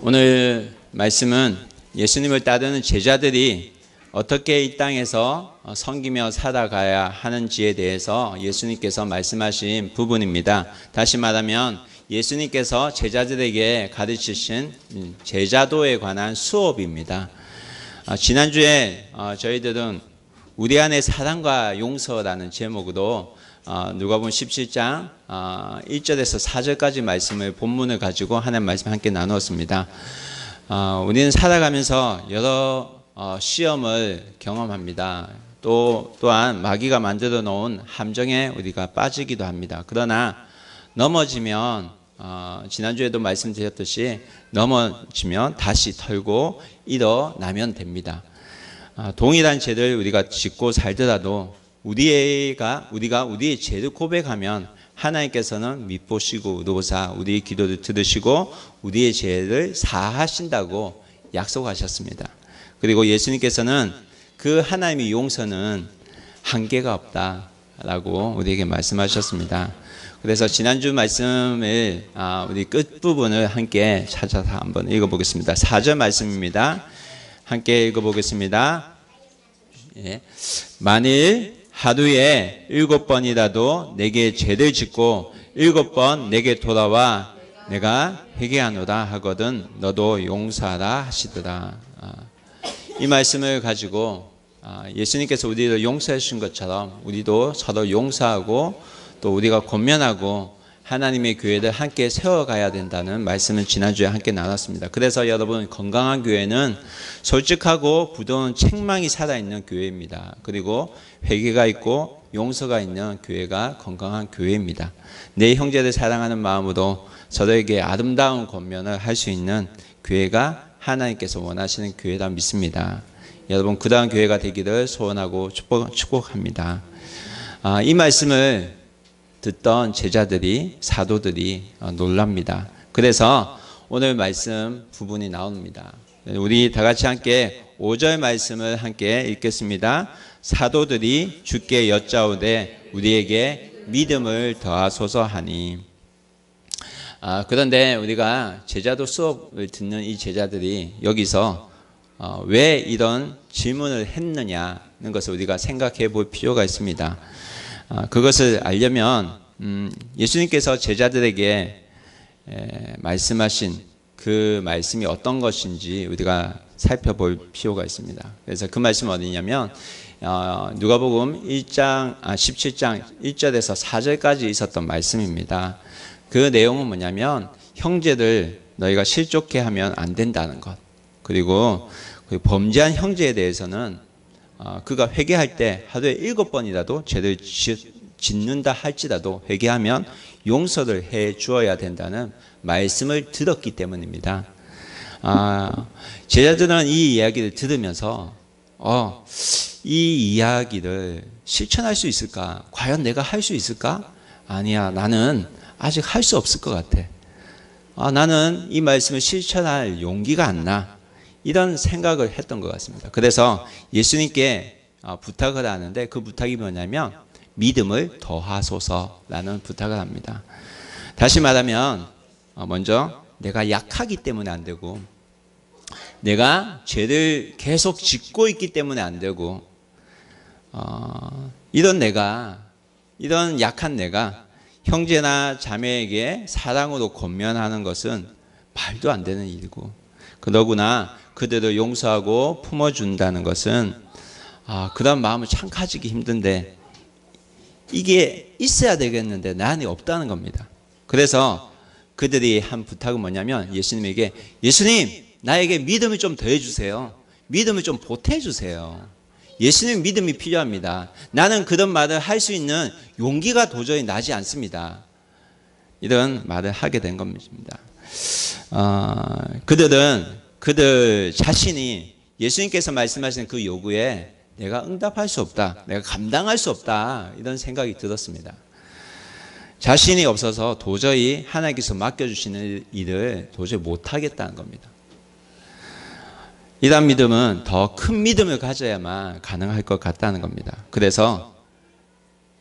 오늘 말씀은 예수님을 따르는 제자들이 어떻게 이 땅에서 섬기며 살아가야 하는지에 대해서 예수님께서 말씀하신 부분입니다. 다시 말하면 예수님께서 제자들에게 가르치신 제자도에 관한 수업입니다. 지난주에 저희들은 우리 안에 사랑과 용서라는 제목으로 누가복음 17장 1절에서 4절까지 말씀을 본문을 가지고 하나님 말씀 함께 나누었습니다. 우리는 살아가면서 여러 시험을 경험합니다. 또한 마귀가 만들어 놓은 함정에 우리가 빠지기도 합니다. 그러나 넘어지면 지난주에도 말씀드렸듯이 넘어지면 다시 털고 일어나면 됩니다. 동일한 죄를 우리가 짓고 살더라도 우리가 우리의 죄를 고백하면 하나님께서는 밉보시고 의로사 우리의 기도를 들으시고 우리의 죄를 사하신다고 약속하셨습니다. 그리고 예수님께서는 그 하나님의 용서는 한계가 없다라고 우리에게 말씀하셨습니다. 그래서 지난주 말씀을 우리 끝부분을 함께 찾아서 한번 읽어보겠습니다. 4절 말씀입니다. 함께 읽어보겠습니다. 예. 만일 하루에 7번이라도 내게 죄를 짓고 7번 내게 돌아와 내가 회개하노라 하거든 너도 용서하라 하시더라. 이 말씀을 가지고 예수님께서 우리를 용서해 주신 것처럼 우리도 서로 용서하고 또 우리가 권면하고 하나님의 교회를 함께 세워가야 된다는 말씀을 지난주에 함께 나눴습니다. 그래서 여러분, 건강한 교회는 솔직하고 부드러운 책망이 살아있는 교회입니다. 그리고 회개가 있고 용서가 있는 교회가 건강한 교회입니다. 내 형제를 사랑하는 마음으로 서로에게 아름다운 권면을 할 수 있는 교회가 하나님께서 원하시는 교회라 믿습니다. 여러분, 그러한 교회가 되기를 소원하고 축복합니다. 이 말씀을 듣던 제자들이, 사도들이 놀랍니다. 그래서 오늘 말씀 부분이 나옵니다. 우리 다 같이 함께 5절 말씀을 함께 읽겠습니다. 사도들이 주께 여짜오되 우리에게 믿음을 더하소서 하니. 그런데 우리가 제자도 수업을 듣는 이 제자들이 여기서 왜 이런 질문을 했느냐는 것을 우리가 생각해 볼 필요가 있습니다. 그것을 알려면 예수님께서 제자들에게 말씀하신 그 말씀이 어떤 것인지 우리가 살펴볼 필요가 있습니다. 그래서 그 말씀은 어디냐면 누가복음 17장 1절에서 4절까지 있었던 말씀입니다. 그 내용은 뭐냐면 형제를 너희가 실족해 하면 안 된다는 것, 그리고 범죄한 형제에 대해서는 그가 회개할 때 하루에 7번이라도 죄를 짓는다 할지라도 회개하면 용서를 해 주어야 된다는 말씀을 들었기 때문입니다. 제자들은 이 이야기를 들으면서 이 이야기를 실천할 수 있을까? 과연 내가 할 수 있을까? 아니야, 나는 아직 할 수 없을 것 같아. 나는 이 말씀을 실천할 용기가 안 나. 이런 생각을 했던 것 같습니다. 그래서 예수님께 부탁을 하는데 그 부탁이 뭐냐면 믿음을 더하소서라는 부탁을 합니다. 다시 말하면 먼저 내가 약하기 때문에 안 되고 내가 죄를 계속 짓고 있기 때문에 안 되고 이런 약한 내가 형제나 자매에게 사랑으로 권면하는 것은 말도 안 되는 일이고 더구나 그들을 용서하고 품어준다는 것은 그런 마음을 참 가지기 힘든데 이게 있어야 되겠는데 내 안에 없다는 겁니다. 그래서 그들이 한 부탁은 뭐냐면 예수님에게 예수님, 나에게 믿음을 좀 더해주세요. 믿음을 좀 보태주세요. 예수님 믿음이 필요합니다. 나는 그런 말을 할 수 있는 용기가 도저히 나지 않습니다. 이런 말을 하게 된 겁니다. 그들 자신이 예수님께서 말씀하신 그 요구에 내가 응답할 수 없다, 내가 감당할 수 없다, 이런 생각이 들었습니다. 자신이 없어서 도저히 하나님께서 맡겨주시는 일을 도저히 못하겠다는 겁니다. 이런 믿음은 더 큰 믿음을 가져야만 가능할 것 같다는 겁니다. 그래서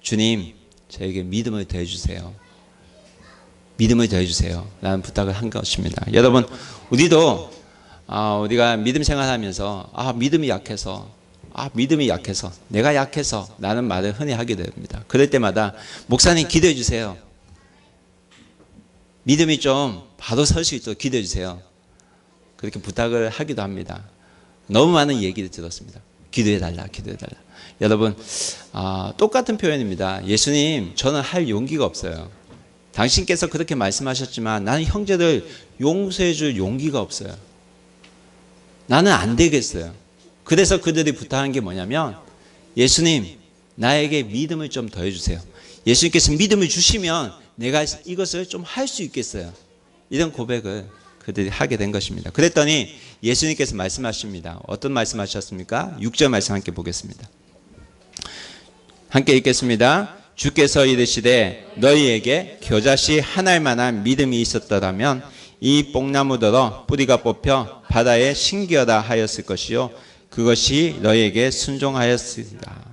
주님, 저에게 믿음을 더해주세요. 믿음을 더해주세요 라는 부탁을 한 것입니다. 여러분, 우리도 우리가 믿음 생활하면서 믿음이 약해서 내가 약해서 라는 말을 흔히 하게 됩니다. 그럴 때마다 목사님 기도해 주세요. 믿음이 좀 바로 설 수 있도록 기도해 주세요. 그렇게 부탁을 하기도 합니다. 너무 많은 얘기를 들었습니다. 기도해 달라. 여러분, 똑같은 표현입니다. 예수님, 저는 할 용기가 없어요. 당신께서 그렇게 말씀하셨지만 나는 형제들 용서해 줄 용기가 없어요. 나는 안 되겠어요. 그래서 그들이 부탁한 게 뭐냐면, 예수님, 나에게 믿음을 좀 더해주세요. 예수님께서 믿음을 주시면 내가 이것을 좀 할 수 있겠어요. 이런 고백을 그들이 하게 된 것입니다. 그랬더니 예수님께서 말씀하십니다. 어떤 말씀하셨습니까? 6절 말씀 함께 보겠습니다. 함께 읽겠습니다. 주께서 이르시되 너희에게 겨자씨 하나만한 믿음이 있었더라면 이 뽕나무더러 뿌리가 뽑혀 바다에 심기어라 하였을 것이요 그것이 너희에게 순종하였으리라.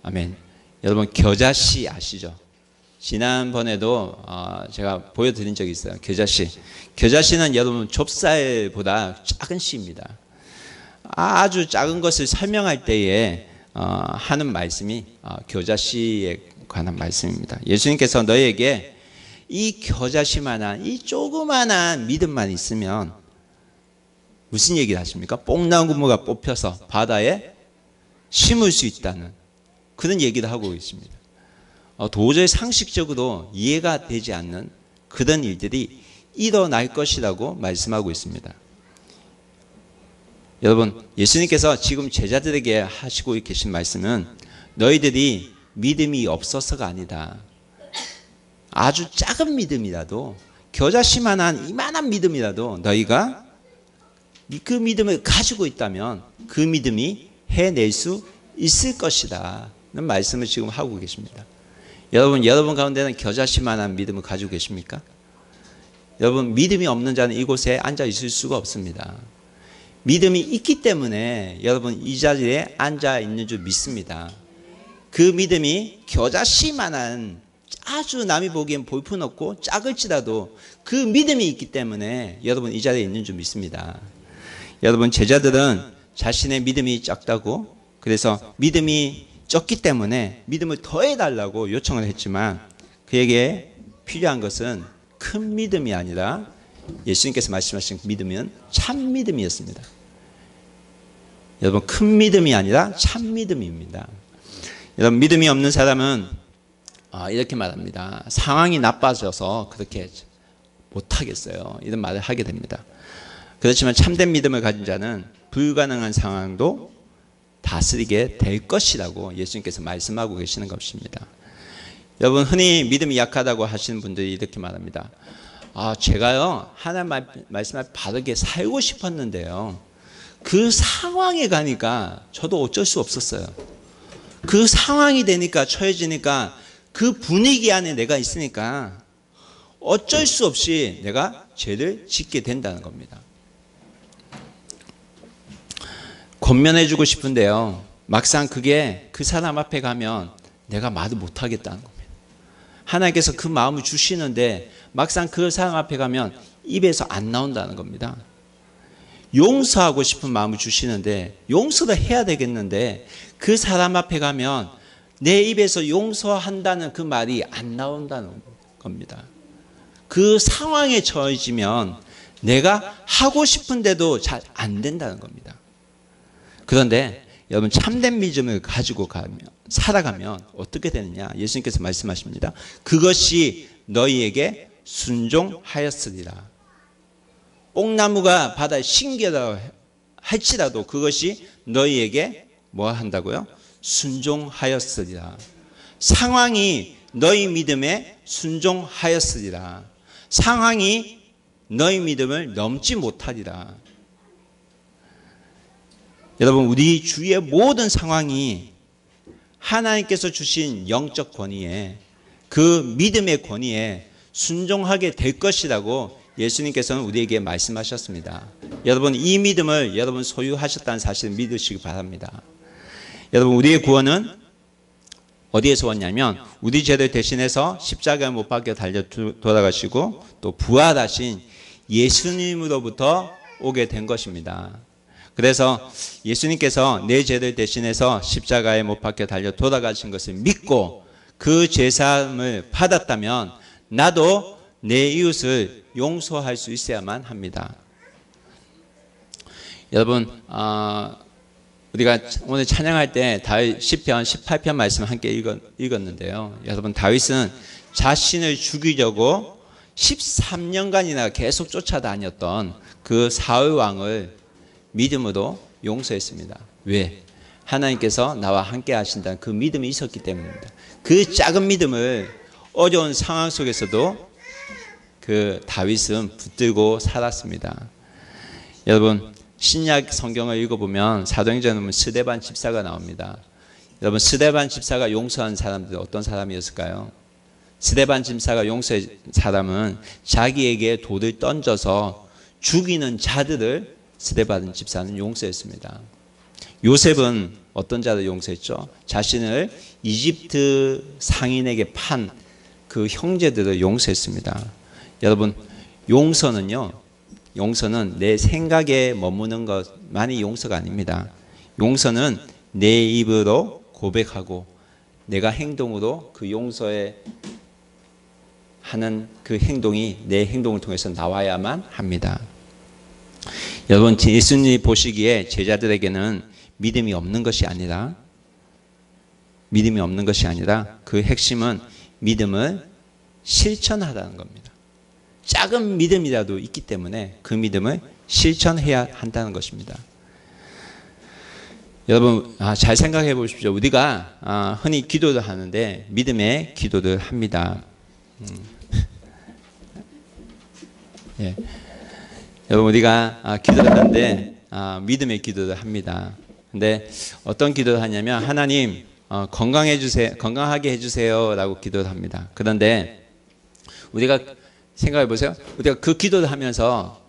아멘. 여러분, 겨자씨 아시죠? 지난번에도 제가 보여드린 적이 있어요. 겨자씨. 겨자씨는 여러분 좁쌀보다 작은 씨입니다. 아주 작은 것을 설명할 때에 하는 말씀이 겨자씨에 관한 말씀입니다. 예수님께서 너희에게 이 겨자씨만한 이 조그만한 믿음만 있으면 무슨 얘기를 하십니까? 뽕나무가 뽑혀서 바다에 심을 수 있다는 그런 얘기를 하고 있습니다. 도저히 상식적으로 이해가 되지 않는 그런 일들이 일어날 것이라고 말씀하고 있습니다. 여러분, 예수님께서 지금 제자들에게 하시고 계신 말씀은 너희들이 믿음이 없어서가 아니다. 아주 작은 믿음이라도, 겨자씨만한 이만한 믿음이라도 너희가 그 믿음을 가지고 있다면 그 믿음이 해낼 수 있을 것이다 는 말씀을 지금 하고 계십니다. 여러분 가운데는 겨자씨만한 믿음을 가지고 계십니까? 여러분, 믿음이 없는 자는 이곳에 앉아 있을 수가 없습니다. 믿음이 있기 때문에 여러분 이 자리에 앉아 있는 줄 믿습니다. 그 믿음이 겨자씨만한 아주 남이 보기엔 볼품없고 작을지라도 그 믿음이 있기 때문에 여러분 이 자리에 있는 줄 믿습니다. 여러분, 제자들은 자신의 믿음이 작다고, 그래서 믿음이 적기 때문에 믿음을 더해달라고 요청을 했지만 그에게 필요한 것은 큰 믿음이 아니라 예수님께서 말씀하신 믿음은 참 믿음이었습니다. 여러분, 큰 믿음이 아니라 참 믿음입니다. 여러분, 믿음이 없는 사람은 이렇게 말합니다. 상황이 나빠져서 그렇게 못하겠어요. 이런 말을 하게 됩니다. 그렇지만 참된 믿음을 가진 자는 불가능한 상황도 다스리게 될 것이라고 예수님께서 말씀하고 계시는 것입니다. 여러분, 흔히 믿음이 약하다고 하시는 분들이 이렇게 말합니다. 제가요 하나님 말씀을 바르게 살고 싶었는데요 그 상황에 가니까 저도 어쩔 수 없었어요. 그 상황이 되니까, 처해지니까, 그 분위기 안에 내가 있으니까 어쩔 수 없이 내가 죄를 짓게 된다는 겁니다. 권면해주고 싶은데요 막상 그게 그 사람 앞에 가면 내가 말을 못하겠다는 겁니다. 하나님께서 그 마음을 주시는데 막상 그 사람 앞에 가면 입에서 안 나온다는 겁니다. 용서하고 싶은 마음을 주시는데 용서를 해야 되겠는데 그 사람 앞에 가면 내 입에서 용서한다는 그 말이 안 나온다는 겁니다. 그 상황에 처해지면 내가 하고 싶은데도 잘 안 된다는 겁니다. 그런데 여러분, 참된 믿음을 가지고 살아가면 어떻게 되느냐? 예수님께서 말씀하십니다. 그것이 너희에게 순종하였으리라. 뽕나무가 바다에 심기어라 할지라도 그것이 너희에게 뭐 한다고요? 순종하였으리라. 상황이 너희 믿음에 순종하였으리라. 상황이 너희 믿음을 넘지 못하리라. 여러분, 우리 주위의 모든 상황이 하나님께서 주신 영적 권위에, 그 믿음의 권위에 순종하게 될 것이라고 예수님께서는 우리에게 말씀하셨습니다. 여러분, 이 믿음을 여러분 소유하셨다는 사실을 믿으시기 바랍니다. 여러분, 우리의 구원은 어디에서 왔냐면 우리 죄를 대신해서 십자가에 못 박혀 달려 돌아가시고 또 부활하신 예수님으로부터 오게 된 것입니다. 그래서 예수님께서 내 죄를 대신해서 십자가에 못 박혀 달려 돌아가신 것을 믿고 그 죄사함을 받았다면 나도 내 이웃을 용서할 수 있어야만 합니다. 여러분, 우리가 오늘 찬양할 때 다윗 시편 18편 말씀을 함께 읽었는데요. 여러분, 다윗은 자신을 죽이려고 13년간이나 계속 쫓아다녔던 그 사울 왕을 믿음으로 용서했습니다. 왜? 하나님께서 나와 함께 하신다는 그 믿음이 있었기 때문입니다. 그 작은 믿음을 어려운 상황 속에서도 그 다윗은 붙들고 살았습니다. 여러분, 신약 성경을 읽어보면 사도행전에 보면 스데반 집사가 나옵니다. 여러분, 스데반 집사가 용서한 사람들은 어떤 사람이었을까요? 스데반 집사가 용서한 사람은 자기에게 돌을 던져서 죽이는 자들을 스데반 집사는 용서했습니다. 요셉은 어떤 자를 용서했죠? 자신을 이집트 상인에게 판 그 형제들을 용서했습니다. 여러분, 용서는 내 생각에 머무는 것만이 용서가 아닙니다. 용서는 내 입으로 고백하고 내가 행동으로 그 용서에 하는 그 행동이 내 행동을 통해서 나와야만 합니다. 여러분, 예수님이 보시기에 제자들에게는 믿음이 없는 것이 아니라 그 핵심은 믿음을 실천하라는 겁니다. 작은 믿음이라도 있기 때문에 그 믿음을 실천해야 한다는 것입니다. 여러분, 잘 생각해 보십시오. 우리가 흔히 기도를 하는데 믿음의 기도를 합니다. 예. 여러분, 우리가 기도를 하는데 믿음의 기도를 합니다. 근데 어떤 기도를 하냐면 하나님 건강하게 해주세요 라고 기도를 합니다. 그런데 우리가 생각해 보세요. 우리가 그 기도를 하면서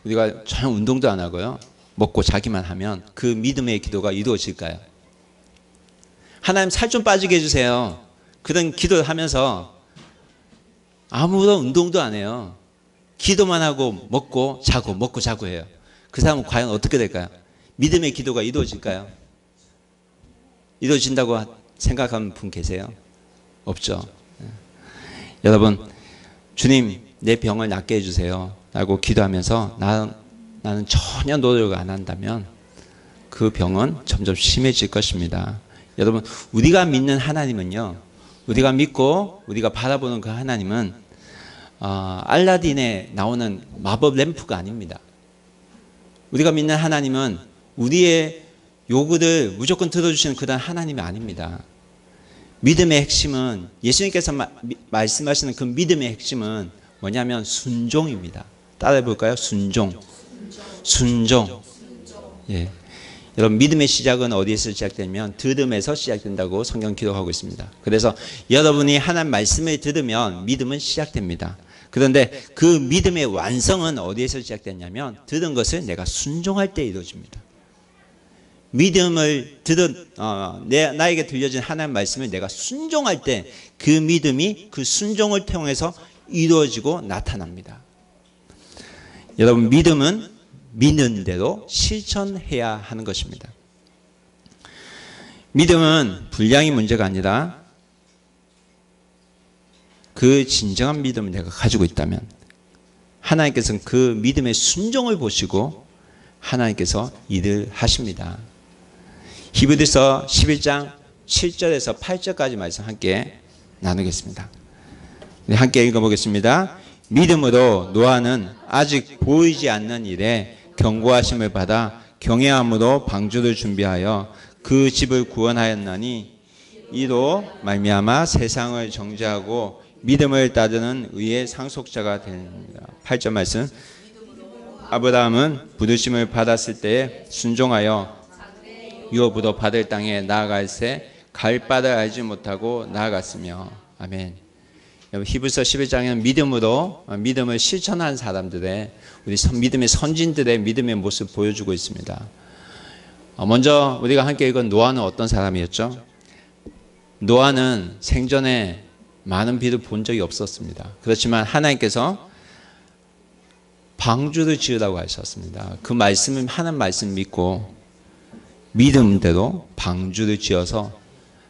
우리가 전혀 운동도 안 하고요, 먹고 자기만 하면 그 믿음의 기도가 이루어질까요? 하나님 살 좀 빠지게 해주세요, 그런 기도를 하면서 아무런 운동도 안 해요. 기도만 하고 먹고 자고 해요. 그 사람은 과연 어떻게 될까요? 믿음의 기도가 이루어질까요? 이루어진다고 생각하는 분 계세요? 없죠. 여러분, 주님 내 병을 낫게 해주세요 라고 기도하면서 나는 전혀 노력을 안 한다면 그 병은 점점 심해질 것입니다. 여러분, 우리가 믿는 하나님은요, 우리가 믿고 우리가 바라보는 그 하나님은 알라딘에 나오는 마법 램프가 아닙니다. 우리가 믿는 하나님은 우리의 요구를 무조건 들어주시는 그런 하나님이 아닙니다. 믿음의 핵심은, 예수님께서 말씀하시는 그 믿음의 핵심은 뭐냐면 순종입니다. 따라해 볼까요? 순종. 예. 여러분, 믿음의 시작은 어디에서 시작되냐면 들음에서 시작된다고 성경 기록하고 있습니다. 그래서 여러분이 하나님 말씀을 들으면 믿음은 시작됩니다. 그런데 그 믿음의 완성은 어디에서 시작되냐면 들은 것을 내가 순종할 때 이루어집니다. 믿음을 나에게 들려진 하나님 말씀을 내가 순종할 때 그 믿음이 그 순종을 통해서 이루어지고 나타납니다. 여러분, 믿음은 믿는 대로 실천해야 하는 것입니다. 믿음은 분량이 문제가 아니라 그 진정한 믿음을 내가 가지고 있다면 하나님께서는 그 믿음의 순종을 보시고 하나님께서 일을 하십니다. 히브리서 11장 7절에서 8절까지 말씀 함께 나누겠습니다. 함께 읽어보겠습니다. 믿음으로 노아는 아직 보이지 않는 일에 경고하심을 받아 경외함으로 방주를 준비하여 그 집을 구원하였나니 이로 말미암아 세상을 정죄하고 믿음을 따르는 의의 상속자가 됩니다. 8절 말씀. 아브라함은 부르심을 받았을 때에 순종하여 유업으로 받을 땅에 나아갈새 갈 바를 알지 못하고 나아갔으며. 아멘. 히브리서 11장에는 믿음을 실천한 사람들의, 우리 믿음의 선진들의 믿음의 모습 보여주고 있습니다. 먼저 우리가 함께 읽은 노아는 어떤 사람이었죠? 노아는 생전에 많은 비를 본 적이 없었습니다. 그렇지만 하나님께서 방주를 지으라고 하셨습니다. 그 말씀을 하는 말씀 믿고 믿음대로 방주를 지어서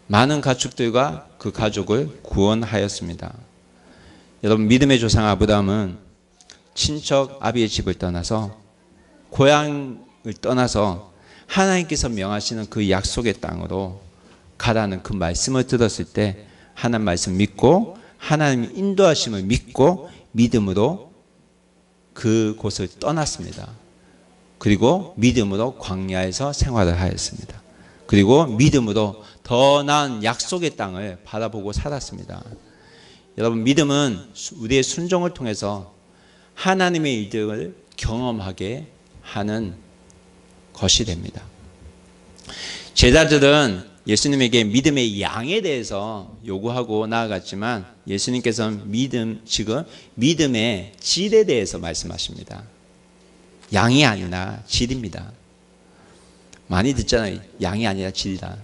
많은 가축들과 그 가족을 구원하였습니다. 여러분, 믿음의 조상 아브라함은 친척 아비의 집을 떠나서 고향을 떠나서 하나님께서 명하시는 그 약속의 땅으로 가라는 그 말씀을 들었을 때 하나님 말씀 믿고 하나님 인도하심을 믿고 믿음으로 그곳을 떠났습니다. 그리고 믿음으로 광야에서 생활을 하였습니다. 그리고 믿음으로 더 나은 약속의 땅을 바라보고 살았습니다. 여러분, 믿음은 우리의 순종을 통해서 하나님의 이득을 경험하게 하는 것이 됩니다. 제자들은 예수님에게 믿음의 양에 대해서 요구하고 나아갔지만 예수님께서는 지금 믿음의 질에 대해서 말씀하십니다. 양이 아니라 질입니다. 많이 듣잖아요. 양이 아니라 질이다.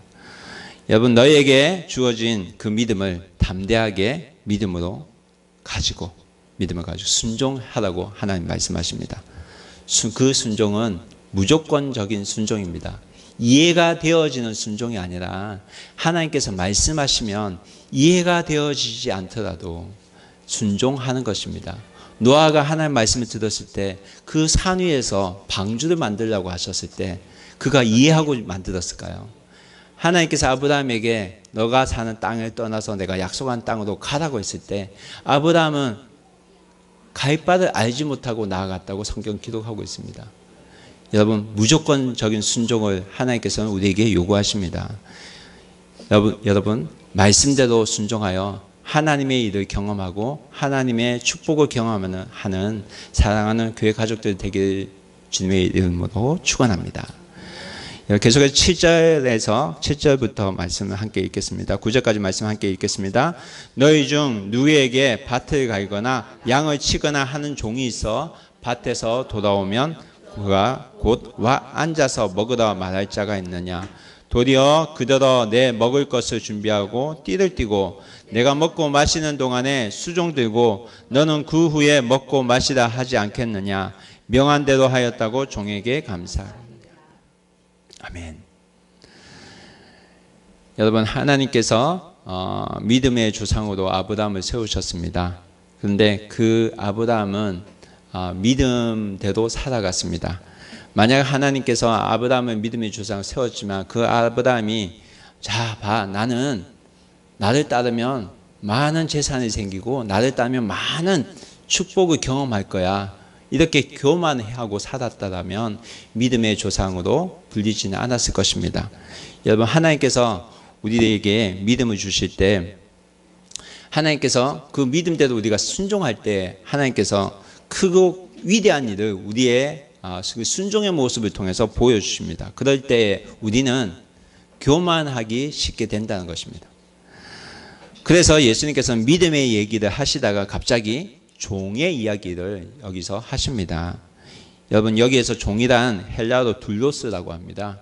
여러분, 너희에게 주어진 그 믿음을 담대하게 믿음으로 가지고 순종하라고 하나님 말씀하십니다. 그 순종은 무조건적인 순종입니다. 이해가 되어지는 순종이 아니라 하나님께서 말씀하시면 이해가 되어지지 않더라도 순종하는 것입니다. 노아가 하나님 말씀을 들었을 때 그 산 위에서 방주를 만들려고 하셨을 때 그가 이해하고 만들었을까요? 하나님께서 아브라함에게 너가 사는 땅을 떠나서 내가 약속한 땅으로 가라고 했을 때 아브라함은 갈 바를 알지 못하고 나아갔다고 성경 기록하고 있습니다. 여러분, 무조건적인 순종을 하나님께서는 우리에게 요구하십니다. 여러분, 말씀대로 순종하여 하나님의 일을 경험하고 하나님의 축복을 경험하는 사랑하는 교회 가족들 되길 주님의 이름으로 축원합니다. 계속해서 7절부터 말씀을 함께 읽겠습니다. 9절까지 말씀 함께 읽겠습니다. 너희 중 누구에게 밭을 갈거나 양을 치거나 하는 종이 있어 밭에서 돌아오면 그가 곧 와 앉아서 먹으라 말할 자가 있느냐? 도리어 그더러 내 먹을 것을 준비하고 띠를 띠고 내가 먹고 마시는 동안에 수종 들고 너는 그 후에 먹고 마시라 하지 않겠느냐? 명한 대로 하였다고 종에게 감사하느냐. 아멘. 여러분, 하나님께서 믿음의 조상으로 아브라함을 세우셨습니다. 그런데 그 아브라함은 믿음대로 살아갔습니다. 만약 하나님께서 아브라함을 믿음의 조상으로 세웠지만 그 아브라함이 자 봐, 나는 나를 따르면 많은 재산이 생기고 나를 따르면 많은 축복을 경험할 거야, 이렇게 교만하고 살았다면 믿음의 조상으로 불리지는 않았을 것입니다. 여러분, 하나님께서 우리에게 믿음을 주실 때 하나님께서 그 믿음대로 우리가 순종할 때 하나님께서 크고 위대한 일을 우리의 순종의 모습을 통해서 보여주십니다. 그럴 때 우리는 교만하기 쉽게 된다는 것입니다. 그래서 예수님께서는 믿음의 얘기를 하시다가 갑자기 종의 이야기를 여기서 하십니다. 여러분, 여기에서 종이란 헬라어로 둘로스라고 합니다.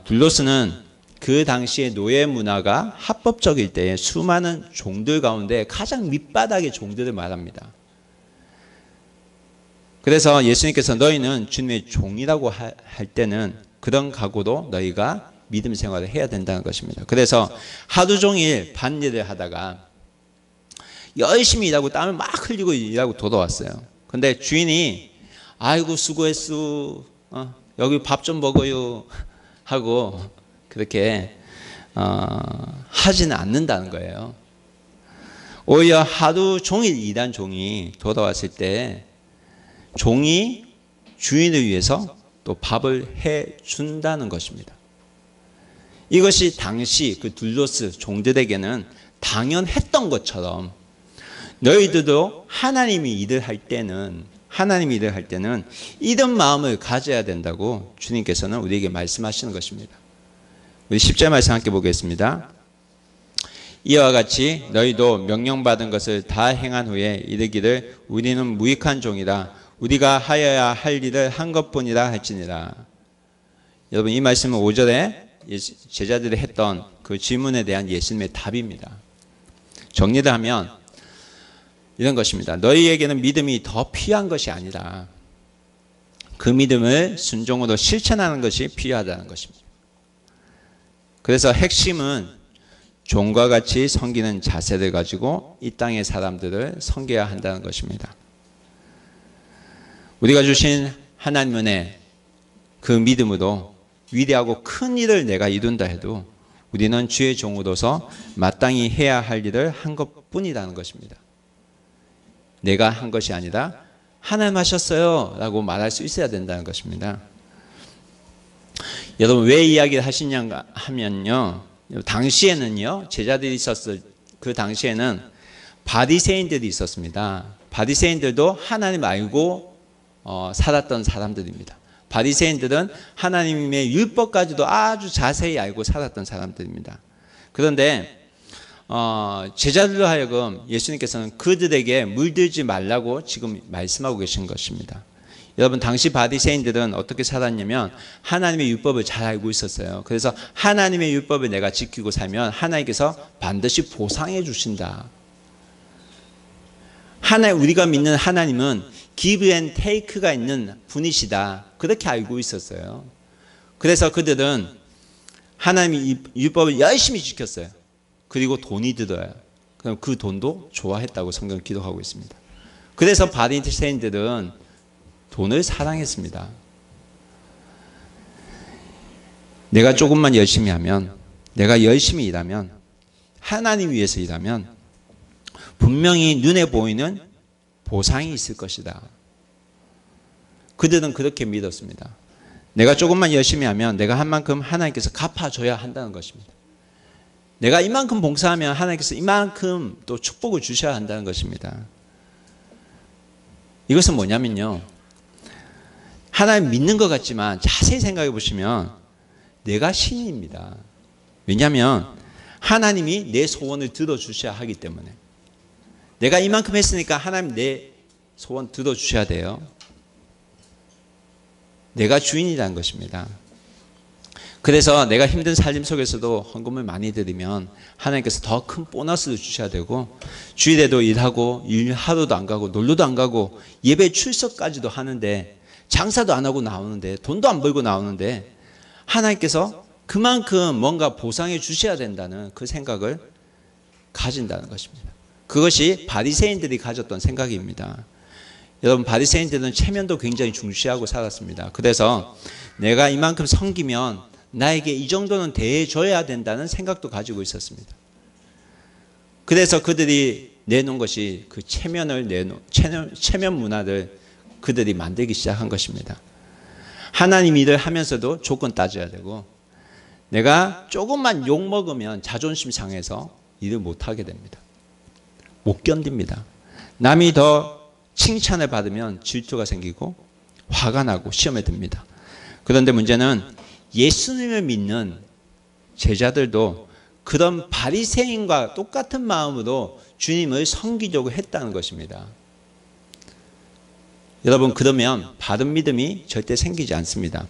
둘로스는 그 당시의 노예 문화가 합법적일 때에 수많은 종들 가운데 가장 밑바닥의 종들을 말합니다. 그래서 예수님께서 너희는 주님의 종이라고 할 때는 그런 각오로 너희가 믿음 생활을 해야 된다는 것입니다. 그래서 하루 종일 밭일을 하다가 열심히 일하고 땀을 막 흘리고 일하고 돌아왔어요. 근데 주인이 아이고 수고했어, 여기 밥 좀 먹어요 하고 그렇게 하지는 않는다는 거예요. 오히려 하루 종일 일한 종이 돌아왔을 때 종이 주인을 위해서 또 밥을 해준다는 것입니다. 이것이 당시 그 둘로스 종들에게는 당연했던 것처럼 너희들도 하나님이 일을 할 때는 이런 마음을 가져야 된다고 주님께서는 우리에게 말씀하시는 것입니다. 우리 10절 말씀 함께 보겠습니다. 이와 같이 너희도 명령받은 것을 다 행한 후에 이르기를 우리는 무익한 종이라 우리가 하여야 할 일을 한 것뿐이라 할지니라. 여러분, 이 말씀은 5절에 제자들이 했던 그 질문에 대한 예수님의 답입니다. 정리를 하면 이런 것입니다. 너희에게는 믿음이 더 필요한 것이 아니라 그 믿음을 순종으로 실천하는 것이 필요하다는 것입니다. 그래서 핵심은 종과 같이 섬기는 자세를 가지고 이 땅의 사람들을 섬겨야 한다는 것입니다. 우리가 주신 하나님 은혜, 그 믿음으로 위대하고 큰 일을 내가 이룬다 해도 우리는 주의 종으로서 마땅히 해야 할 일을 한 것뿐이라는 것입니다. 내가 한 것이 아니라 하나님 하셨어요 라고 말할 수 있어야 된다는 것입니다. 여러분 왜 이야기를 하시냐 하면요, 당시에는요, 제자들이 있었을 그 당시에는 바리새인들이 있었습니다. 바리새인들도 하나님 알고 살았던 사람들입니다. 바리새인들은 하나님의 율법까지도 아주 자세히 알고 살았던 사람들입니다. 그런데 제자들로 하여금 예수님께서는 그들에게 물들지 말라고 지금 말씀하고 계신 것입니다. 여러분 당시 바리새인들은 어떻게 살았냐면 하나님의 율법을 잘 알고 있었어요. 그래서 하나님의 율법을 내가 지키고 살면 하나님께서 반드시 보상해 주신다. 우리가 믿는 하나님은 give and take가 있는 분이시다. 그렇게 알고 있었어요. 그래서 그들은 하나님의 율법을 열심히 지켰어요. 그리고 돈이 들어요. 그럼 그 돈도 좋아했다고 성경은 기록하고 있습니다. 그래서 바리새인들은 돈을 사랑했습니다. 내가 조금만 열심히 하면, 내가 열심히 일하면, 하나님 위해서 일하면 분명히 눈에 보이는 보상이 있을 것이다. 그들은 그렇게 믿었습니다. 내가 조금만 열심히 하면 내가 한 만큼 하나님께서 갚아줘야 한다는 것입니다. 내가 이만큼 봉사하면 하나님께서 이만큼 또 축복을 주셔야 한다는 것입니다. 이것은 뭐냐면요, 하나님 믿는 것 같지만 자세히 생각해 보시면 내가 신입니다. 왜냐하면 하나님이 내 소원을 들어주셔야 하기 때문에. 내가 이만큼 했으니까 하나님 내 소원 들어주셔야 돼요. 내가 주인이라는 것입니다. 그래서 내가 힘든 삶 속에서도 헌금을 많이 드리면 하나님께서 더 큰 보너스를 주셔야 되고, 주일에도 일하고 일 하루도 안 가고 놀러도 안 가고 예배 출석까지도 하는데 장사도 안 하고 나오는데 돈도 안 벌고 나오는데 하나님께서 그만큼 뭔가 보상해 주셔야 된다는 그 생각을 가진다는 것입니다. 그것이 바리새인들이 가졌던 생각입니다. 여러분 바리새인들은 체면도 굉장히 중시하고 살았습니다. 그래서 내가 이만큼 섬기면 나에게 이 정도는 대해줘야 된다는 생각도 가지고 있었습니다. 그래서 그들이 내놓은 것이 그 체면 문화를 그들이 만들기 시작한 것입니다. 하나님 일을 하면서도 조건 따져야 되고, 내가 조금만 욕 먹으면 자존심 상해서 일을 못하게 됩니다. 못 견딥니다. 남이 더 칭찬을 받으면 질투가 생기고 화가 나고 시험에 듭니다. 그런데 문제는 예수님을 믿는 제자들도 그런 바리새인과 똑같은 마음으로 주님을 섬기려고 했다는 것입니다. 여러분 그러면 바른 믿음이 절대 생기지 않습니다.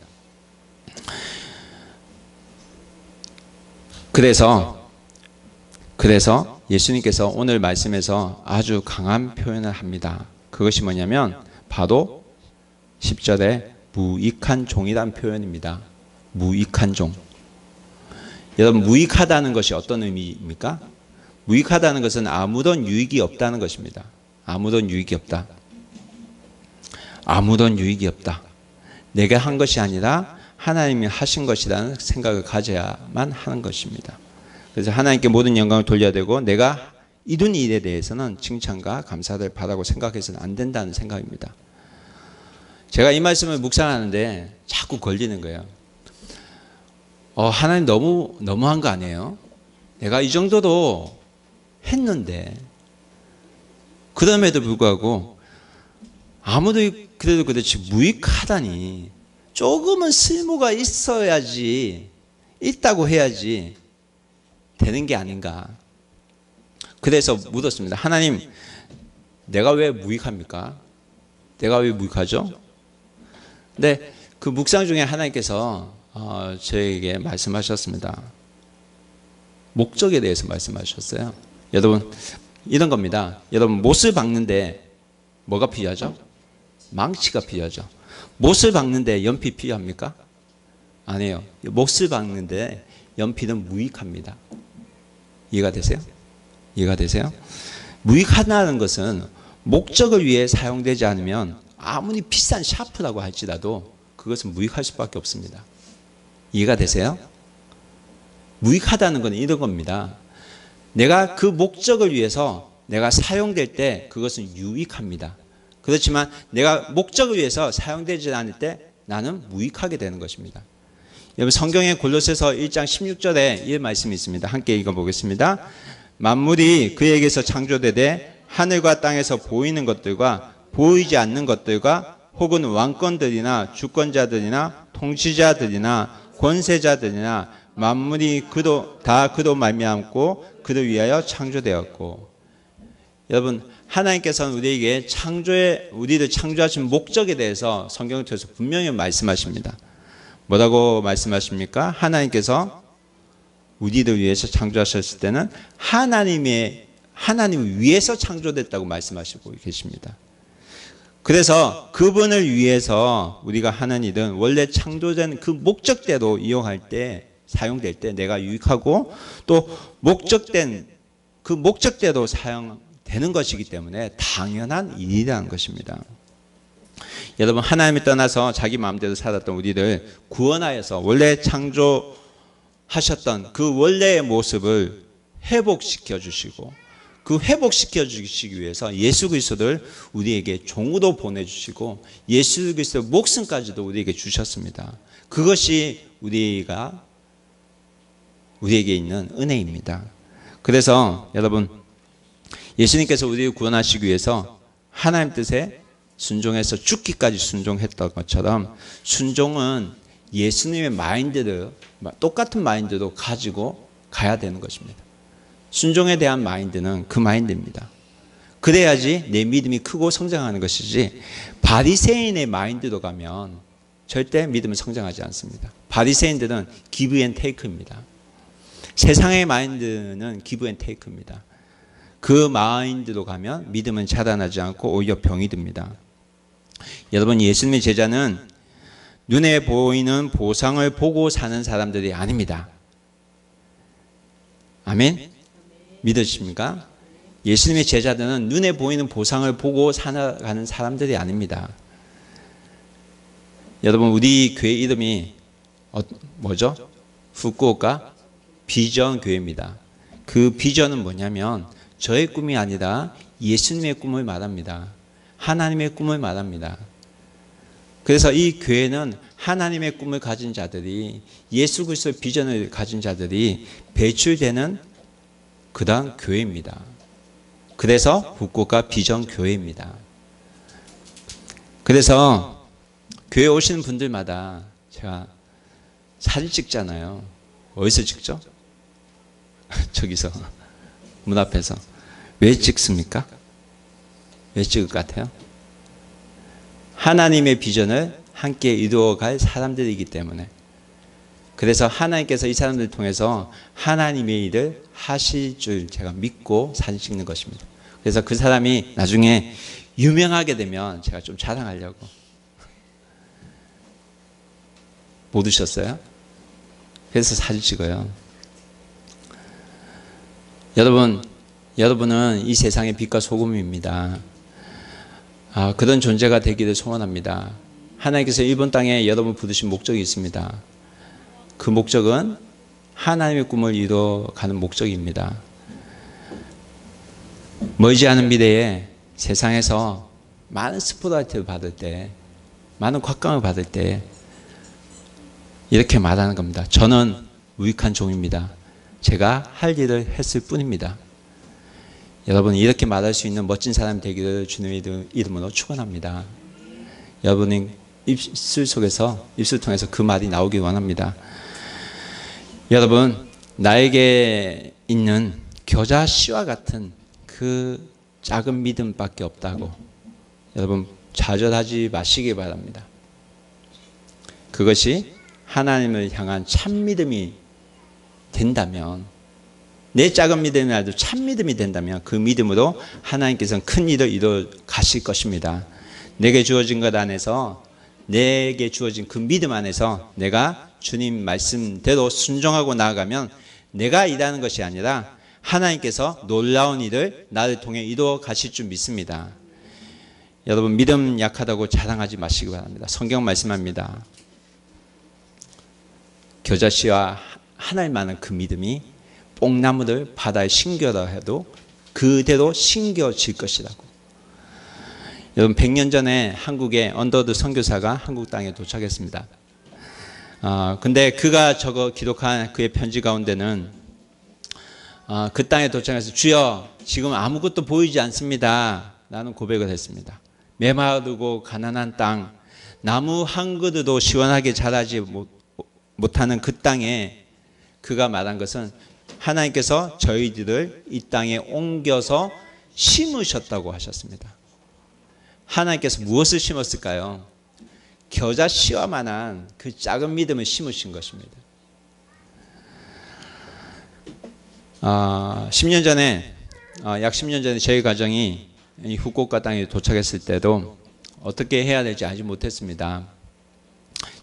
그래서 예수님께서 오늘 말씀에서 아주 강한 표현을 합니다. 그것이 뭐냐면 바로 10절에 무익한 종이란 표현입니다. 무익한 종. 여러분 무익하다는 것이 어떤 의미입니까? 무익하다는 것은 아무런 유익이 없다는 것입니다. 아무런 유익이 없다. 아무런 유익이 없다. 내가 한 것이 아니라 하나님이 하신 것이라는 생각을 가져야만 하는 것입니다. 그래서 하나님께 모든 영광을 돌려야 되고, 내가 이룬 일에 대해서는 칭찬과 감사를 바라고 생각해서는 안 된다는 생각입니다. 제가 이 말씀을 묵상하는데 자꾸 걸리는 거예요. 하나님 너무한 거 아니에요? 내가 이 정도도 했는데, 그럼에도 불구하고 아무리 그래도 그렇지 무익하다니, 조금은 쓸모가 있어야지, 있다고 해야지 되는 게 아닌가. 그래서 묻었습니다. 하나님, 내가 왜 무익합니까? 내가 왜 무익하죠? 근데 그 묵상 중에 하나님께서 저에게 말씀하셨습니다. 목적에 대해서 말씀하셨어요. 여러분 이런 겁니다. 여러분 못을 박는데 뭐가 필요하죠? 망치가 필요하죠. 못을 박는데 연필 필요합니까? 아니에요. 못을 박는데 연필은 무익합니다. 이해가 되세요? 이해가 되세요? 무익하다는 것은 목적을 위해 사용되지 않으면 아무리 비싼 샤프라고 할지라도 그것은 무익할 수밖에 없습니다. 이해가 되세요? 무익하다는 건 이런 겁니다. 내가 그 목적을 위해서 내가 사용될 때 그것은 유익합니다. 그렇지만 내가 목적을 위해서 사용되지 않을 때 나는 무익하게 되는 것입니다. 여러분 성경의 골로새서 1장 16절에 이 말씀이 있습니다. 함께 읽어보겠습니다. 만물이 그에게서 창조되되 하늘과 땅에서 보이는 것들과 보이지 않는 것들과 혹은 왕권들이나 주권자들이나 통치자들이나 권세자들이나 만물이 다 그로 말미암고 그를 위하여 창조되었고. 여러분 하나님께서는 우리를 창조하신 목적에 대해서 성경을 통해서 분명히 말씀하십니다. 뭐라고 말씀하십니까? 하나님께서 우리를 위해서 창조하셨을 때는 하나님을 위해서 창조됐다고 말씀하시고 계십니다. 그래서 그분을 위해서 우리가 하는 일은 원래 창조된 그 목적대로 이용할 때, 사용될 때 내가 유익하고 또 그 목적대로 사용되는 것이기 때문에 당연한 일이라는 것입니다. 여러분 하나님을 떠나서 자기 마음대로 살았던 우리를 구원하여서 원래 창조하셨던 그 원래의 모습을 회복시켜 주시고 그 회복시켜 주시기 위해서 예수 그리스도를 우리에게 종으로 보내주시고 예수 그리스도의 목숨까지도 우리에게 주셨습니다. 그것이 우리에게 있는 은혜입니다. 그래서 여러분 예수님께서 우리를 구원하시기 위해서 하나님 뜻에 순종해서 죽기까지 순종했던 것처럼 순종은 예수님의 마인드를 똑같은 마인드로 가지고 가야 되는 것입니다. 순종에 대한 마인드는 그 마인드입니다. 그래야지 내 믿음이 크고 성장하는 것이지 바리새인의 마인드로 가면 절대 믿음은 성장하지 않습니다. 바리새인들은 give and take입니다. 세상의 마인드는 give and take입니다. 그 마인드로 가면 믿음은 자라나지 않고 오히려 병이 듭니다. 여러분 예수님의 제자는 눈에 보이는 보상을 보고 사는 사람들이 아닙니다. 아멘? 믿으십니까? 예수님의 제자들은 눈에 보이는 보상을 보고 살아가는 사람들이 아닙니다. 여러분 우리 교회 이름이 뭐죠? 후쿠오카 비전교회입니다. 그 비전은 뭐냐면 저의 꿈이 아니라 예수님의 꿈을 말합니다. 하나님의 꿈을 말합니다. 그래서 이 교회는 하나님의 꿈을 가진 자들이 예수 그리스도의 비전을 가진 자들이 배출되는 그다음 교회입니다. 그래서 후쿠오카 비전교회입니다. 그래서 교회 오시는 분들마다 제가 사진 찍잖아요. 어디서 찍죠? 저기서 문 앞에서. 왜 찍습니까? 왜 찍을 것 같아요? 하나님의 비전을 함께 이루어갈 사람들이기 때문에. 그래서 하나님께서 이 사람들을 통해서 하나님의 일을 하실 줄 제가 믿고 사진 찍는 것입니다. 그래서 그 사람이 나중에 유명하게 되면 제가 좀 자랑하려고. 못 오셨어요? 그래서 사진 찍어요. 여러분은 이 세상의 빛과 소금입니다. 그런 존재가 되기를 소원합니다. 하나님께서 이번 땅에 여러분 부르신 목적이 있습니다. 그 목적은 하나님의 꿈을 이루어가는 목적입니다. 멀지 않은 미래에 세상에서 많은 스포트라이트를 받을 때, 많은 곽광을 받을 때 이렇게 말하는 겁니다. 저는 무익한 종입니다. 제가 할 일을 했을 뿐입니다. 여러분 이렇게 말할 수 있는 멋진 사람 되기를 주님의 이름으로 축원합니다. 여러분의 입술 통해서 그 말이 나오길 원합니다. 여러분 나에게 있는 겨자 씨와 같은 그 작은 믿음밖에 없다고 여러분 좌절하지 마시기 바랍니다. 그것이 하나님을 향한 참 믿음이 된다면, 내 작은 믿음이라도 참 믿음이 된다면 그 믿음으로 하나님께서는 큰 일을 이루어 가실 것입니다. 내게 주어진 것 안에서, 내게 주어진 그 믿음 안에서 내가 주님 말씀대로 순종하고 나아가면 내가 일하는 것이 아니라 하나님께서 놀라운 일을 나를 통해 이루어 가실 줄 믿습니다. 여러분, 믿음 약하다고 자랑하지 마시기 바랍니다. 성경 말씀합니다. 겨자씨와 하나님만은 그 믿음이 뽕나무를 바다에 심겨라 해도 그대로 심겨질 것이라고. 여러분, 100년 전에 한국에 언더드 선교사가 한국 땅에 도착했습니다. 근데 그가 기록한 그의 편지 가운데는 그 땅에 도착해서 주여 지금 아무것도 보이지 않습니다 라는 고백을 했습니다. 메마르고 가난한 땅, 나무 한 그루도 시원하게 자라지 못하는 그 땅에 그가 말한 것은 하나님께서 저희들을 이 땅에 옮겨서 심으셨다고 하셨습니다. 하나님께서 무엇을 심었을까요? 겨자씨와만한 그 작은 믿음을 심으신 것입니다. 10년 전에, 약 10년 전에 저희 가정이 이 후쿠오카 땅에 도착했을 때도 어떻게 해야 될지 알지 못했습니다.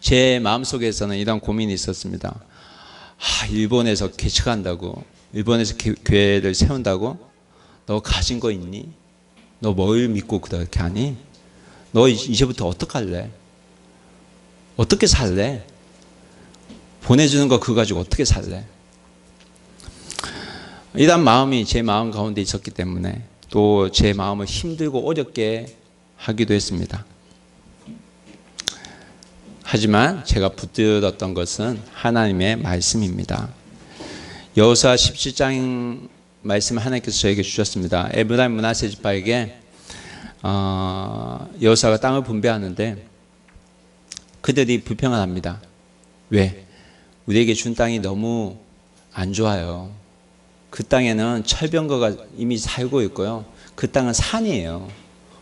제 마음속에서는 이런 고민이 있었습니다. 일본에서 개척한다고, 일본에서 교회를 세운다고? 너 가진 거 있니? 너 뭘 믿고 그렇게 하니? 너 이제부터 어떡할래? 어떻게 살래? 보내주는 거 그거 가지고 어떻게 살래? 이런 마음이 제 마음 가운데 있었기 때문에 또 제 마음을 힘들고 어렵게 하기도 했습니다. 하지만 제가 붙들었던 것은 하나님의 말씀입니다. 여호수아 17장 말씀 하나님께서 저에게 주셨습니다. 에브라임 므낫세 지파에게 여호수아가 땅을 분배하는데 그들이 불평을 합니다. 왜? 우리에게 준 땅이 너무 안 좋아요. 그 땅에는 철병거가 이미 살고 있고요. 그 땅은 산이에요.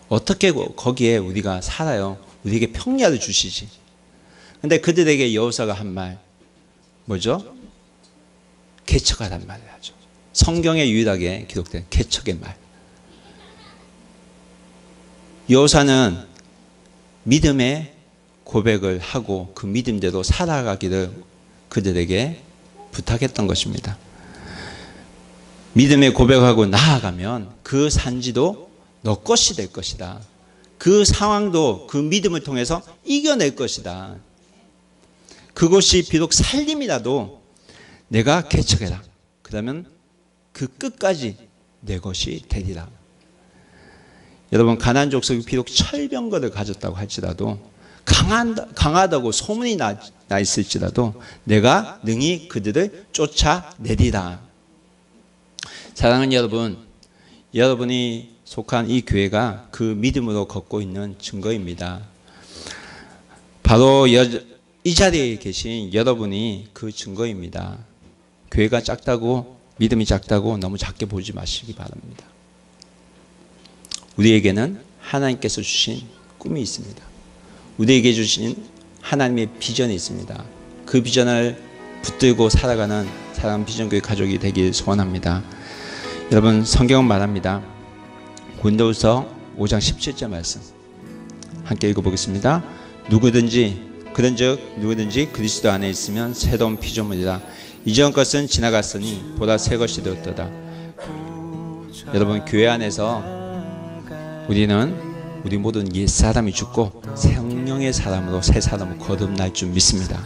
어떻게 거기에 우리가 살아요? 우리에게 평야를 주시지. 근데 그들에게 여호수아가 한 말 뭐죠? 개척하란 말을 하죠. 성경에 유일하게 기록된 개척의 말. 여호수아는 믿음의 고백을 하고 그 믿음대로 살아가기를 그들에게 부탁했던 것입니다. 믿음의 고백하고 나아가면 그 산지도 너 것이 될 것이다. 그 상황도 그 믿음을 통해서 이겨낼 것이다. 그곳이 비록 살림이라도 내가 개척해라. 그러면 그 끝까지 내 것이 되리라. 여러분, 가나안 족속이 비록 철병거를 가졌다고 할지라도 강하다고 소문이 나 있을지라도 내가 능히 그들을 쫓아내리라. 사랑하는 여러분, 여러분이 속한 이 교회가 그 믿음으로 걷고 있는 증거입니다. 바로 이 자리에 계신 여러분이 그 증거입니다. 교회가 작다고, 믿음이 작다고 너무 작게 보지 마시기 바랍니다. 우리에게는 하나님께서 주신 꿈이 있습니다. 우리에게 주신 하나님의 비전이 있습니다. 그 비전을 붙들고 살아가는 사랑하는 비전교회 가족이 되길 소원합니다. 여러분, 성경은 말합니다. 고린도후서 5장 17절 말씀 함께 읽어보겠습니다. 그런즉 누구든지 그리스도 안에 있으면 새로운 피조물이라. 이전 것은 지나갔으니 보다 새 것이 되었도다. 여러분, 교회 안에서 우리 모든 옛사람이 죽고 성령의 사람으로 새 사람으로 거듭날 줄 믿습니다.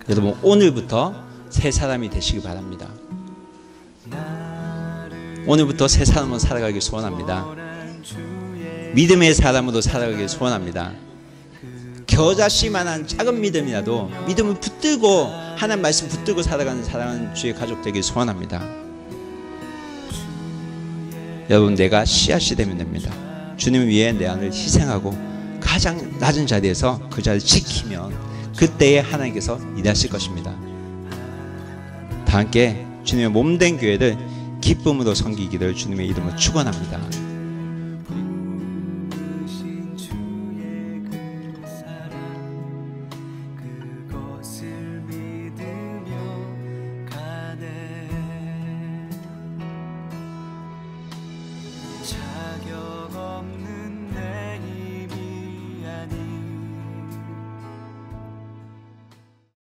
여러분, 오늘부터 새 사람이 되시기 바랍니다. 오늘부터 새 사람으로 살아가길 소원합니다. 믿음의 사람으로 살아가길 소원합니다. 겨자씨만한 작은 믿음이라도 믿음을 붙들고 하나님 말씀 붙들고 살아가는 사랑하는 주의 가족 되길 소원합니다. 여러분, 내가 씨앗이 되면 됩니다. 주님 위해 내 안을 희생하고 가장 낮은 자리에서 그 자리를 지키면 그때에 하나님께서 일하실 것입니다. 다 함께 주님의 몸된 교회를 기쁨으로 섬기기를 주님의 이름으로 축원합니다.